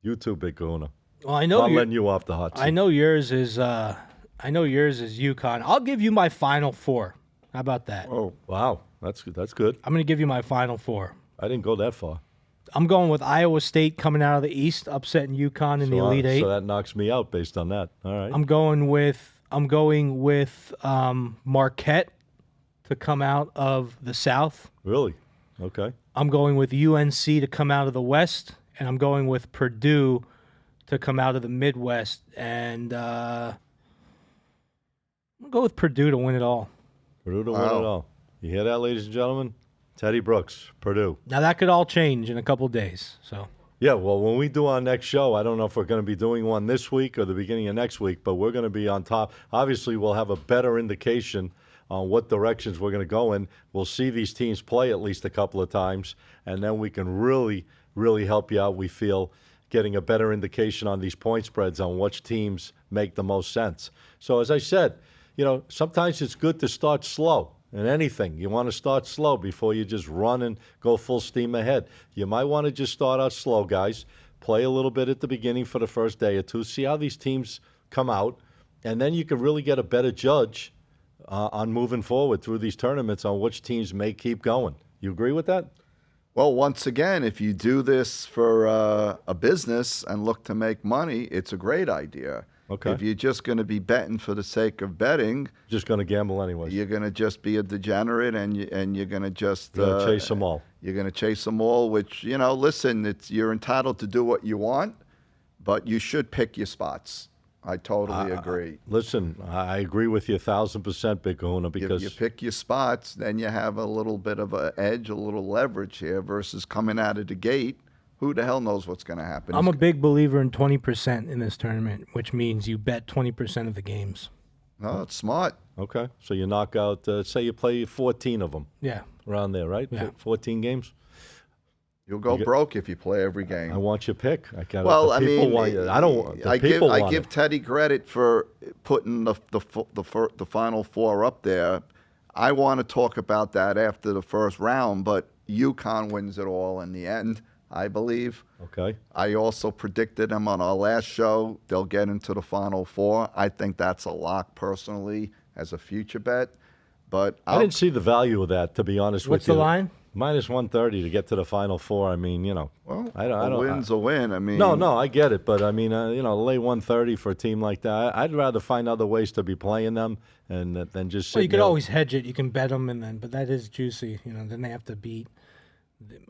You too, Big Kahuna. Well, I know I'm letting you off the hot seat. I know yours is UConn. I'll give you my Final Four. How about that? Oh, Wow, that's good. I'm going to give you my Final Four. I didn't go that far. I'm going with Iowa State coming out of the East, upsetting UConn in the Elite Eight. So that knocks me out based on that. All right. I'm going with Marquette to come out of the South. Really? Okay. I'm going with UNC to come out of the West, and I'm going with Purdue to come out of the Midwest. And I'm going to go with Purdue to win it all. Purdue to win it Wow. all. You hear that, ladies and gentlemen? Teddy Brooks, Purdue. Now, that could all change in a couple days. So Yeah, well, when we do our next show, I don't know if we're going to be doing one this week or the beginning of next week, but we're going to be on top. Obviously, we'll have a better indication on what directions we're going to go in. We'll see these teams play at least a couple of times, and then we can really, really help you out, we feel, getting a better indication on these point spreads on which teams make the most sense. So as I said, sometimes it's good to start slow. In anything, you want to start slow before you just run and go full steam ahead. You might want to just start out slow, guys. Play a little bit at the beginning for the first day or two. See how these teams come out, and then you can really get a better judge on moving forward through these tournaments on which teams may keep going. You agree with that? well, once again, if you do this for a business and look to make money, it's a great idea. Okay. If you're just going to be betting for the sake of betting, Just going to gamble anyways. you're going to just be a degenerate, and you're going to just Gonna chase them all. You're going to chase them all. Which listen, you're entitled to do what you want, but you should pick your spots. I totally agree. Listen, I agree with you 1,000%, Big Kahuna, If because you pick your spots, then you have a little bit of an edge, a little leverage here versus coming out of the gate. Who the hell knows what's going to happen? I'm a big believer in 20% in this tournament, which means you bet 20% of the games. No, it's smart. okay, so you knock out, say you play 14 of them Yeah. around there, right? Yeah. 14 games. You'll go broke if you play every game. I want your pick. I got Well, the I people mean, want you. I don't. The I people want give it. Teddy credit for putting the Final Four up there. I want to talk about that after the first round, but UConn wins it all in the end, I believe. Okay. I also predicted them on our last show. They'll get into the Final Four. I think that's a lock personally as a future bet. But I didn't see the value of that, to be honest What's with you. the line? Minus 130 to get to the Final Four. I mean, well, I don't. a win's a win. I mean, No, I get it, but I mean, lay 130 for a team like that. I'd rather find other ways to be playing them and than just. Well, you sitting could there. always hedge it. You can bet them, but that is juicy. Then they have to beat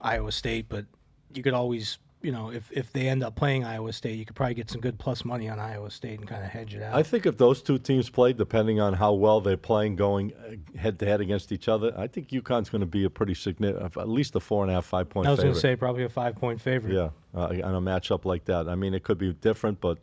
Iowa State, but you could always, if they end up playing Iowa State, you could probably get some good plus money on Iowa State and kind of hedge it out. I think if those two teams play, depending on how well they're playing, going head to head against each other, I think UConn's going to be a pretty significant, at least a 4.5, 5 point I was favorite. going to say probably a 5-point favorite. Yeah, on a matchup like that. I mean, it could be different, but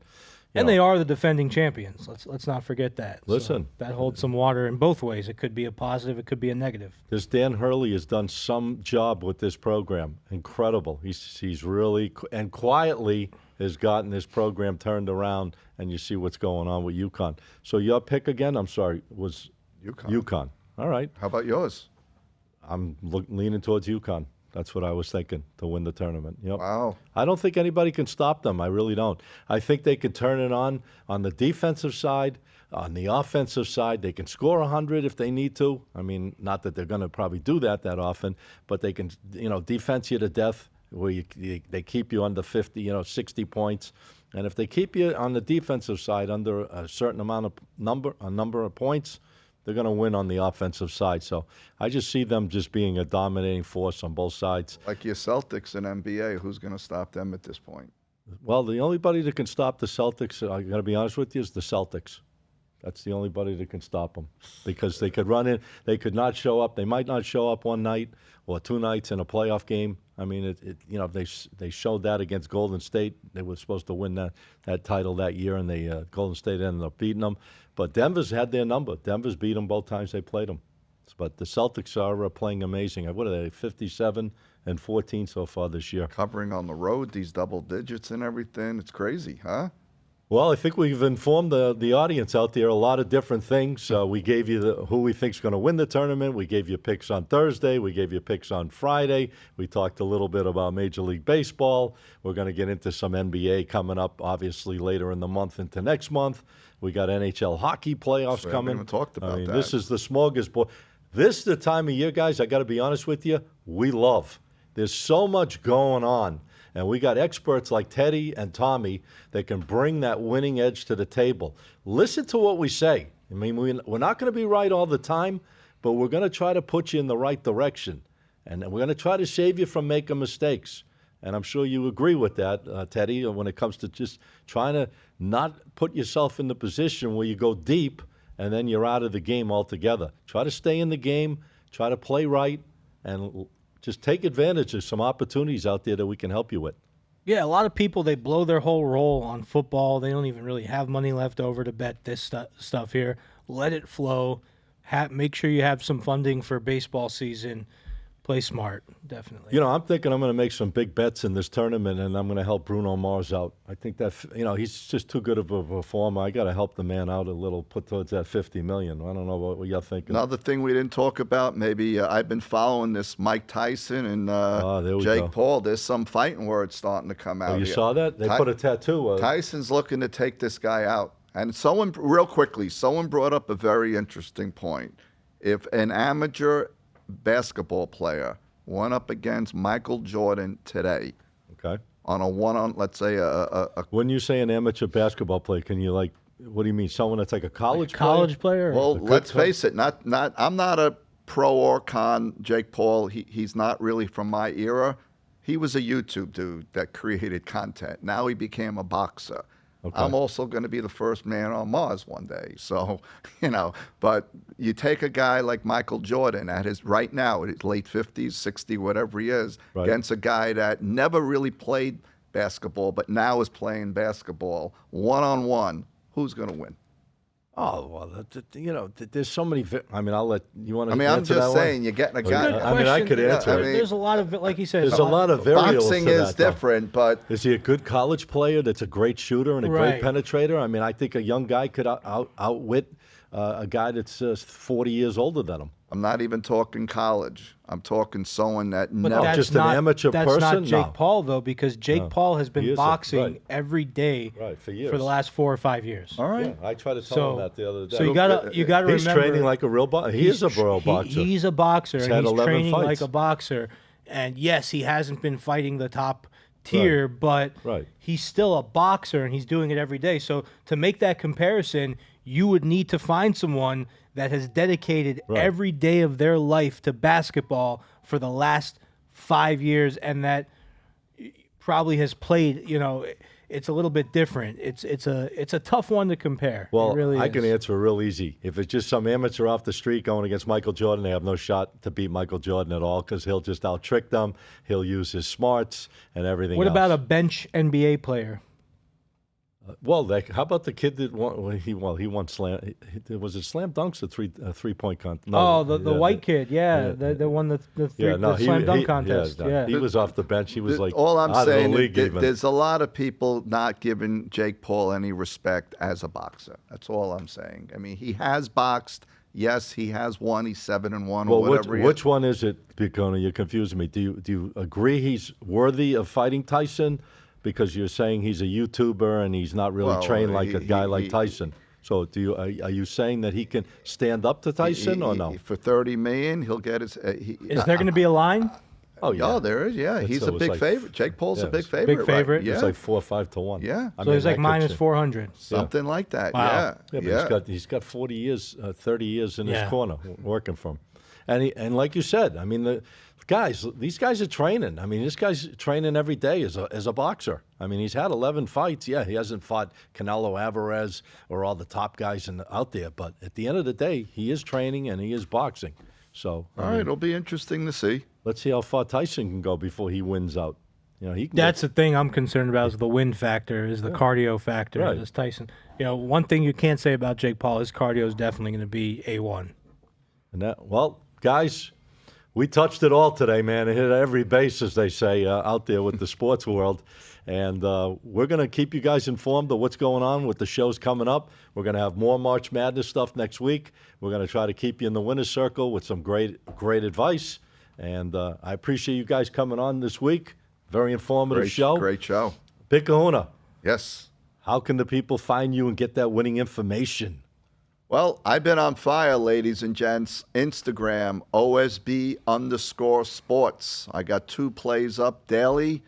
And they are the defending champions. Let's not forget that. So Listen. that holds some water in both ways. It could be a positive. It could be a negative. this Dan Hurley has done some job with this program. Incredible. He's really and quietly has gotten this program turned around, and you see what's going on with UConn. So your pick again? I'm sorry, was UConn. UConn. All right, How about yours? I'm leaning towards UConn. That's what I was thinking to win the tournament. Yep. Wow. I don't think anybody can stop them. I really don't. I think they can turn it on the defensive side, on the offensive side. They can score 100 if they need to. I mean, not that they're going to probably do that often, but they can, defense you to death where they keep you under 50, 60 points. And if they keep you on the defensive side under a certain amount of number of points, they're going to win on the offensive side. So I just see them just being a dominating force on both sides. Like your Celtics in NBA, who's going to stop them at this point? Well, the only buddy that can stop the Celtics, I'm going to be honest with you, is the Celtics. That's the only buddy that can stop them because they could run in. They could not show up. They might not show up one night or 2 nights in a playoff game. I mean, they showed that against Golden State. They were supposed to win that title that year, and Golden State ended up beating them. But Denver's had their number. Denver's beat them both times they played them. But the Celtics are playing amazing. What are they, 57-14 so far this year? Covering on the road, these double digits and everything. It's crazy, huh? Well, I think we've informed the audience out there a lot of different things. We gave you who we think is going to win the tournament. We gave you picks on Thursday. We gave you picks on Friday. We talked a little bit about Major League Baseball. We're going to get into some NBA coming up, obviously, later in the month into next month. We got NHL hockey playoffs coming. We haven't even talked about that. This is the smorgasbord. This is the time of year, guys, I got to be honest with you, we love. There's so much going on. And we got experts like Teddy and Tommy that can bring that winning edge to the table. Listen to what we say. I mean, we're not going to be right all the time, but we're going to try to put you in the right direction. And we're going to try to save you from making mistakes. And I'm sure you agree with that, Teddy, when it comes to just trying to not put yourself in the position where you go deep and then you're out of the game altogether. Try to stay in the game, try to play right, and just take advantage of some opportunities out there that we can help you with. Yeah, a lot of people, they blow their whole roll on football. They don't even really have money left over to bet this stuff here. Let it flow. Make sure you have some funding for baseball season. Play smart, definitely. You know, I'm thinking I'm going to make some big bets in this tournament, and I'm going to help Bruno Mars out. I think that, he's just too good of a performer. I got to help the man out a little, put towards that $50 million. I don't know what y'all thinking. Another thing we didn't talk about, maybe I've been following this Mike Tyson and Jake Paul. There's some fighting words starting to come out. Oh, you here. saw that? They put a tattoo. Tyson's looking to take this guy out. And real quickly, someone brought up a very interesting point. If an amateur basketball player went up against Michael Jordan today, okay, on a one-on, let's say when you say an amateur basketball player, can you what do you mean? Someone that's like a college player? Well, let's face it. I'm not a pro or con Jake Paul. He's not really from my era. He was a YouTube dude that created content. Now he became a boxer. Okay. I'm also going to be the first man on Mars one day. So, but you take a guy like Michael Jordan at his right now, at his late 50s, 60, whatever he is, right, against a guy that never really played basketball, but now is playing basketball one-on-one, who's going to win? Oh, well, there's so many. I'll let you want to. I'm just saying, you're getting a guy. I could answer. There's a lot of, like he said, there's a lot of variables. Boxing is different, but is he a good college player that's a great shooter and a great penetrator? I think a young guy could outwit a guy that's 40 years older than him. I'm not even talking college. I'm talking someone that just an amateur person. That's not Jake Paul, though, because Jake Paul has been boxing every day for the last 4 or 5 years. All right. Yeah, I tried to tell him that the other day. So you got to remember. He's training like a real boxer. He is a real boxer. He's a boxer, and he's training fights. like a boxer. And yes, he hasn't been fighting the top tier, but he's still a boxer, and he's doing it every day. So to make that comparison, you would need to find someone that has dedicated every day of their life to basketball for the last 5 years, and that probably has played. It's a little bit different. It's a tough one to compare. Well, it really I is. can answer real easy. If it's just some amateur off the street going against Michael Jordan, they have no shot to beat Michael Jordan at all because he'll just out-trick them. He'll use his smarts and everything What else. about a bench NBA player? How about the kid that won? He won slam. Was it slam dunks or three-point contest? No, the white kid, the one the slam dunk contest. He was off the bench. He was all I'm out saying of the league even. There's a lot of people not giving Jake Paul any respect as a boxer. That's all I'm saying. He has boxed. Yes, he has won. He's 7-1 or whatever. Which one is it, Picona? You're confusing me. Do you agree he's worthy of fighting Tyson? Because you're saying he's a YouTuber and he's not really trained like a guy like Tyson. So are you saying that he can stand up to Tyson or no? For $30 million, he'll get his. Is there going to be a line? Oh yeah, there is. Yeah, he's a big favorite. Jake Paul's a big favorite. Big favorite. Right? Yeah. It's like 4 or 5 to 1. Yeah. So he's like minus 400. Something like that. Wow. Yeah. But he's got 40 years, 30 years in his corner working for him. And like you said, I mean, these guys are training. I mean, this guy's training every day as a boxer. I mean, he's had 11 fights. Yeah, he hasn't fought Canelo Alvarez or all the top guys out there. But at the end of the day, he is training and he is boxing. So, All right, it'll be interesting to see. let's see how far Tyson can go before he wins out. You know, he can That's the thing I'm concerned about is the win factor, is the cardio factor. Right. As Tyson, one thing you can't say about Jake Paul, his cardio is definitely going to be A1. well, guys, we touched it all today, man. It hit every base, as they say, out there with the sports world. And we're going to keep you guys informed of what's going on with the shows coming up. We're going to have more March Madness stuff next week. We're going to try to keep you in the winner's circle with some great advice. And I appreciate you guys coming on this week. Very informative show. Great show. Big Kahuna, Yes. how can the people find you and get that winning information? Well, I've been on fire, ladies and gents. Instagram, OSB_sports. I got 2 plays up daily.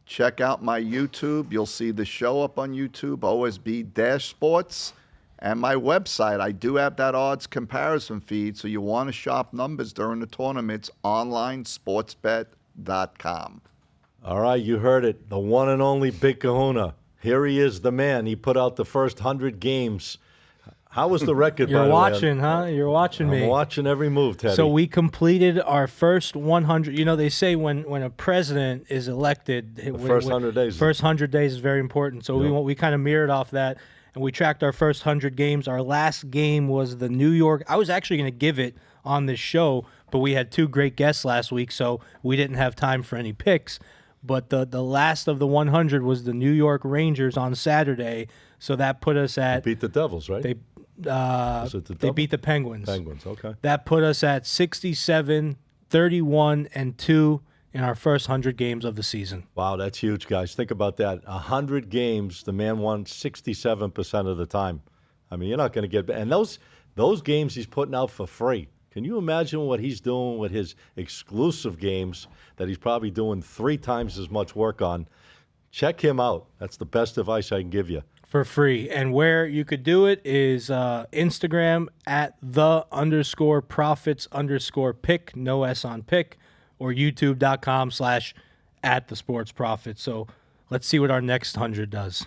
Check out my YouTube. You'll see the show up on YouTube, OSB-sports. And my website, I do have that odds comparison feed, so you want to shop numbers during the tournaments, onlinesportsbet.com. All right, you heard it. The one and only Big Kahuna. Here he is, the man. He put out the first 100 games. How was the record, by You're the way? watching, huh? You're watching me. I'm watching every move, Teddy. So we completed our first 100. They say when a president is elected, the first 100 days. First 100 days is very important. So we kind of mirrored off that, and we tracked our first 100 games. Our last game was the New York. I was actually going to give it on this show, but we had 2 great guests last week, so we didn't have time for any picks. But the last of the 100 was the New York Rangers on Saturday, so that put us at beat the Devils, right? they beat the Penguins. Penguins, okay. That put us at 67, 31, and 2 in our first 100 games of the season. Wow, that's huge, guys. Think about that. 100 games, the man won 67% of the time. I mean, you're not going to get – and those games he's putting out for free. Can you imagine what he's doing with his exclusive games that he's probably doing 3 times as much work on? Check him out. That's the best advice I can give you. For free. And where you could do it is Instagram at @the_profits_pick, no S on pick, or youtube.com/@thesportsprofits. So let's see what our next 100 does.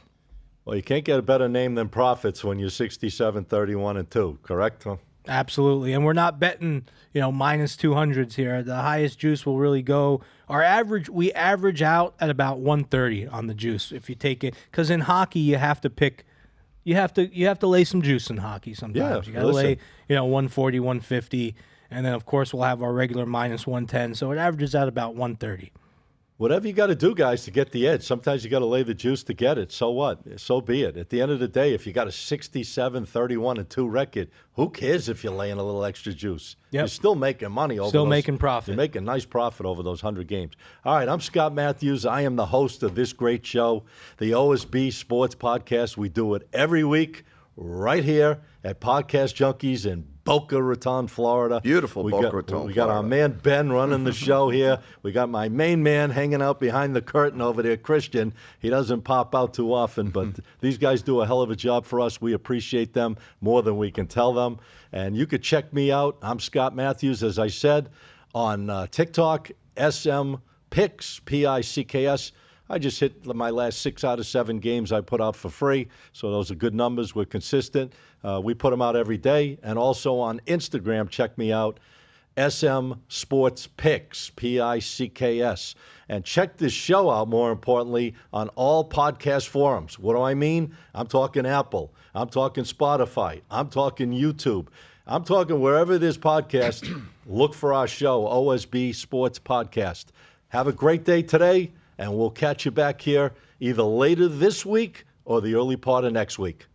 Well, you can't get a better name than Profits when you're 67, 31, and 2, correct? Huh? Absolutely. And we're not betting, minus 200s here. The highest juice will really go. We average out at about 130 on the juice if you take it. Because in hockey, you have to pick, you have to lay some juice in hockey sometimes. Yeah, you got to lay, 140, 150. And then, of course, we'll have our regular minus 110. So it averages out about 130. Whatever you got to do, guys, to get the edge. Sometimes you got to lay the juice to get it. So what? So be it. At the end of the day, if you got a 67, 31, and 2 record, who cares if you're laying a little extra juice? Yep. You're still making money over Still those, making profit. You're making nice profit over those 100 games. All right, I'm Scott Matthews. I am the host of this great show, the OSB Sports Podcast. We do it every week right here at Podcast Junkies in Boca Raton, Florida. Beautiful Boca Raton, We got our man Ben running the show here. We got my main man hanging out behind the curtain over there, Christian. He doesn't pop out too often, but these guys do a hell of a job for us. We appreciate them more than we can tell them. And you could check me out. I'm Scott Matthews, as I said, on TikTok, SM Picks, Picks. I just hit my last 6 out of 7 games I put out for free, so those are good numbers. We're consistent. We put them out every day. And also on Instagram, check me out, SM Sports Picks, Picks. And check this show out, more importantly, on all podcast forums. What do I mean? I'm talking Apple. I'm talking Spotify. I'm talking YouTube. I'm talking wherever there's podcast, look for our show, OSB Sports Podcast. Have a great day today. And we'll catch you back here either later this week or the early part of next week.